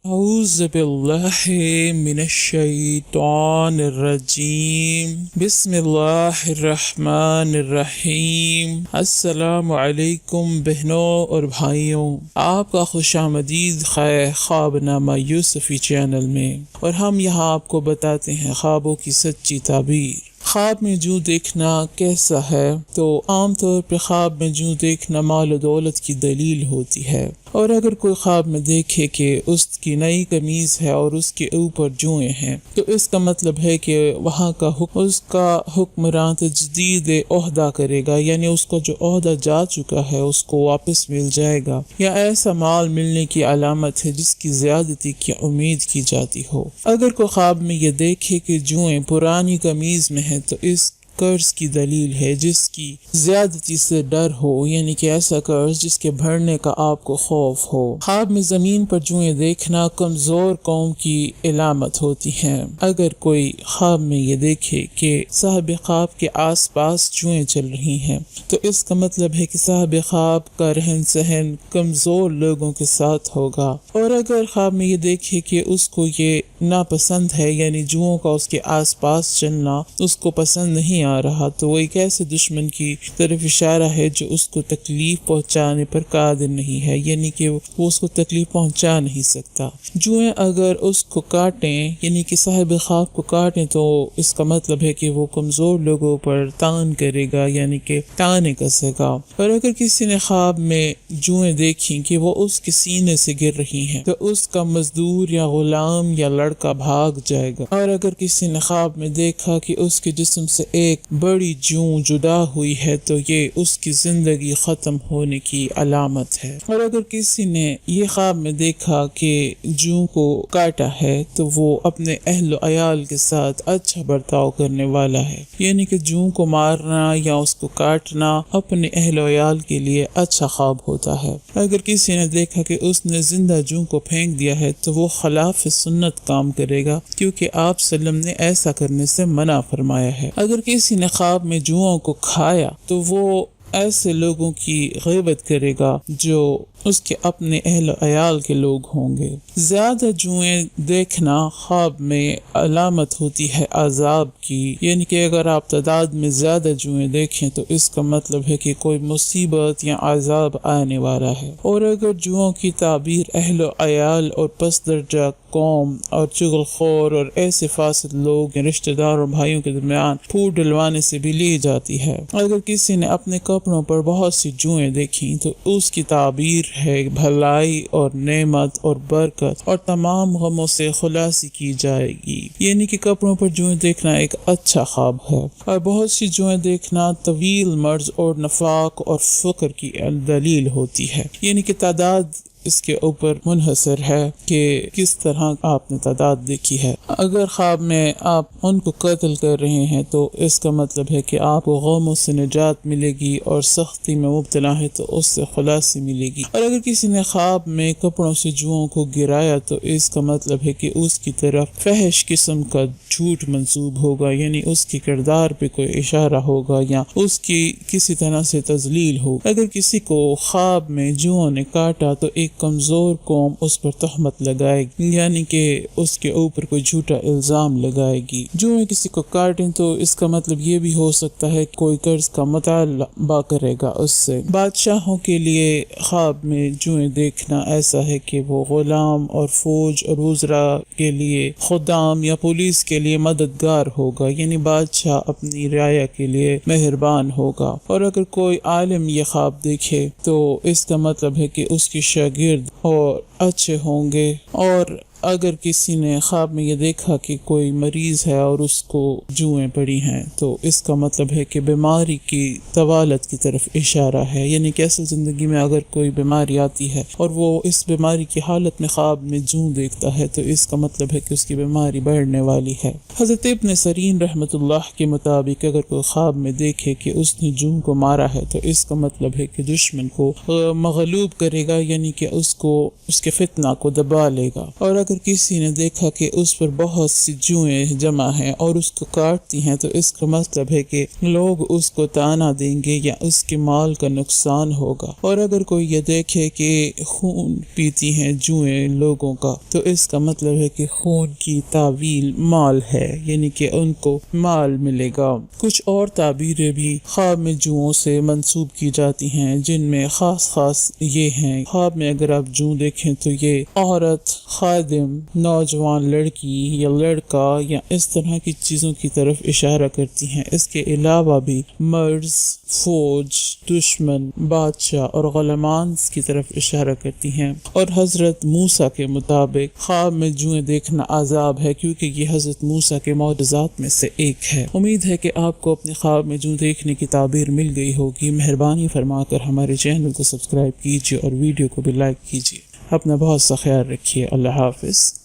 اعوذ باللہ من الشیطان الرجیم بسم اللہ الرحمن الرحیم۔ السلام علیکم بہنوں اور بھائیوں، آپ کا خوش آمدید خیر خواب نامہ یوسفی چینل میں، اور ہم یہاں آپ کو بتاتے ہیں خوابوں کی سچی تعبیر۔ خواب میں جو دیکھنا کیسا ہے؟ تو عام طور پہ خواب میں جو دیکھنا مال و دولت کی دلیل ہوتی ہے، اور اگر کوئی خواب میں دیکھے کہ اس کی نئی قمیض ہے اور اس کے اوپر جوئیں ہیں، تو اس کا مطلب ہے کہ وہاں کا اس کا حکمران تجدید عہدہ کرے گا، یعنی اس کو جو عہدہ جا چکا ہے اس کو واپس مل جائے گا، یا ایسا مال ملنے کی علامت ہے جس کی زیادتی کی امید کی جاتی ہو۔ اگر کوئی خواب میں یہ دیکھے کہ جوئیں پرانی قمیض میں ہیں، تو اس قرض کی دلیل ہے جس کی زیادتی سے ڈر ہو، یعنی کہ ایسا قرض جس کے بھرنے کا آپ کو خوف ہو۔ خواب میں زمین پر جوئیں دیکھنا کمزور قوم کی علامت ہوتی ہیں۔ اگر کوئی خواب میں یہ دیکھے کہ صاحب خواب کے آس پاس جوئیں چل رہی ہیں، تو اس کا مطلب ہے کہ صاحب خواب کا رہن سہن کمزور لوگوں کے ساتھ ہوگا۔ اور اگر خواب میں یہ دیکھے کہ اس کو یہ ناپسند ہے، یعنی جوؤں کا اس کے آس پاس چلنا اس کو پسند نہیں آ رہا، تو وہ ایک ایسے دشمن کی طرف اشارہ ہے جو اس کو تکلیف پہنچانے پر قادر نہیں ہے، یعنی کہ وہ اس کو تکلیف پہنچا نہیں سکتا۔ جوئیں اگر اس کو کاٹیں، یعنی کہ صاحب خواب کو کاٹیں، تو اس کا مطلب ہے کہ وہ کمزور لوگوں پر تان کرے گا، یعنی کہ تانے کسے گا۔ اور اگر کسی نے خواب میں جوئیں دیکھیں کہ وہ اس کے سینے سے گر رہی ہیں، تو اس کا مزدور یا غلام یا لڑکا بھاگ جائے گا۔ اور اگر کسی نے خواب میں دیکھا کہ اس کے جسم سے ایک بڑی جوں جدا ہوئی ہے، تو یہ اس کی زندگی ختم ہونے کی علامت ہے۔ اور اگر کسی نے یہ خواب میں دیکھا کہ جوں کو کاٹا ہے، تو وہ اپنے اہل و عیال کے ساتھ اچھا برتاؤ کرنے والا ہے، یعنی کہ جوں کو مارنا یا اس کو کاٹنا اپنے اہل و عیال کے لیے اچھا خواب ہوتا ہے۔ اگر کسی نے دیکھا کہ اس نے زندہ جوں کو پھینک دیا ہے، تو وہ خلاف سنت کام کرے گا، کیونکہ آپ صلی اللہ علیہ وسلم نے ایسا کرنے سے منع فرمایا ہے۔ اگر کسی نے خواب میں جوؤں کو کھایا، تو وہ ایسے لوگوں کی غیبت کرے گا جو اس کے اپنے اہل و عیال کے لوگ ہوں گے۔ زیادہ جوئیں دیکھنا خواب میں علامت ہوتی ہے عذاب کی، یعنی کہ اگر آپ تعداد میں زیادہ جوئیں دیکھیں، تو اس کا مطلب ہے کہ کوئی مصیبت یا عذاب آنے والا ہے۔ اور اگر جوؤں کی تعبیر اہل و عیال اور پس درجہ قوم اور چغل خور اور ایسے فاسد لوگ رشتہ دار اور بھائیوں کے درمیان پھوٹ ڈلوانے سے بھی لی جاتی ہے۔ اگر کسی نے اپنے کپڑوں پر بہت سی جوئیں دیکھیں، تو اس کی تعبیر ہے بھلائی اور نعمت اور برکت، اور تمام غموں سے خلاصی کی جائے گی، یعنی کہ کپڑوں پر جوئیں دیکھنا ایک اچھا خواب ہے۔ اور بہت سی جوئیں دیکھنا طویل مرض اور نفاق اور فقر کی دلیل ہوتی ہے، یعنی کہ تعداد اس کے اوپر منحصر ہے کہ کس طرح آپ نے تعداد دیکھی ہے۔ اگر خواب میں آپ ان کو قتل کر رہے ہیں، تو اس کا مطلب ہے کہ آپ کو غموں سے نجات ملے گی، اور سختی میں مبتلا ہے تو اس سے خلاصی ملے گی۔ اور اگر کسی نے خواب میں کپڑوں سے جوؤں کو گرایا، تو اس کا مطلب ہے کہ اس کی طرف فحش قسم کا جھوٹ منسوب ہوگا، یعنی اس کے کردار پہ کوئی اشارہ ہوگا یا اس کی کسی طرح سے تذلیل ہو۔ اگر کسی کو خواب میں جوؤں نے کاٹا، تو ایک کمزور قوم اس پر تہمت لگائے گی، یعنی کہ اس کے اوپر کوئی جھوٹا الزام لگائے گی۔ جو کسی کو کاٹیں، تو اس کا مطلب یہ بھی ہو سکتا ہے کہ کوئی قرض کا مطالبہ کرے گا اس سے۔ بادشاہوں کے لیے خواب میں جوئیں دیکھنا ایسا ہے کہ وہ غلام اور فوج اور وزراء کے لیے خدام یا پولیس کے لیے مددگار ہوگا، یعنی بادشاہ اپنی رعایا کے لیے مہربان ہوگا۔ اور اگر کوئی عالم یہ خواب دیکھے، تو اس کا مطلب ہے کہ اس کی شاگرد اور اچھے ہوں گے۔ اور اگر کسی نے خواب میں یہ دیکھا کہ کوئی مریض ہے اور اس کو جوئیں پڑی ہیں، تو اس کا مطلب ہے کہ بیماری کی طوالت کی طرف اشارہ ہے، یعنی کہ اصل زندگی میں اگر کوئی بیماری آتی ہے اور وہ اس بیماری کی حالت میں خواب میں جوں دیکھتا ہے، تو اس کا مطلب ہے کہ اس کی بیماری بڑھنے والی ہے۔ حضرت ابن سیرین رحمۃ اللہ کے مطابق اگر کوئی خواب میں دیکھے کہ اس نے جوں کو مارا ہے، تو اس کا مطلب ہے کہ دشمن کو مغلوب کرے گا، یعنی کہ اس کے فتنہ کو دبا لے گا۔ اور اگر کسی نے دیکھا کہ اس پر بہت سی جوئیں جمع ہیں اور اس کو کاٹتی ہیں تو اس کا مطلب ہے کہ لوگ اس کو طعنہ دیں گے یا اس کے مال کا نقصان ہوگا۔ اور اگر کوئی یہ دیکھے کہ خون پیتی ہیں جوئیں لوگوں کا تو اس کا مطلب ہے کہ خون کی تعویل مال ہے، یعنی کہ ان کو مال ملے گا۔ کچھ اور تعبیریں بھی خواب میں جوؤں سے منسوب کی جاتی ہیں، جن میں خاص یہ ہیں۔ خواب میں اگر آپ جو دیکھیں تو یہ عورت، خادم، نوجوان لڑکی یا لڑکا یا اس طرح کی چیزوں کی طرف اشارہ کرتی ہیں۔ اس کے علاوہ بھی مرض، فوج، دشمن، بادشاہ اور غلامان کی طرف اشارہ کرتی ہیں۔ اور حضرت موسیٰ کے مطابق خواب میں جوئیں دیکھنا عذاب ہے، کیونکہ یہ حضرت موسیٰ کے معجزات میں سے ایک ہے۔ امید ہے کہ آپ کو اپنے خواب میں جو دیکھنے کی تعبیر مل گئی ہوگی۔ مہربانی فرما کر ہمارے چینل کو سبسکرائب کیجیے اور ویڈیو کو بھی لائک کیجیے۔ اپنا بہت سا خیال رکھیے۔ اللہ حافظ۔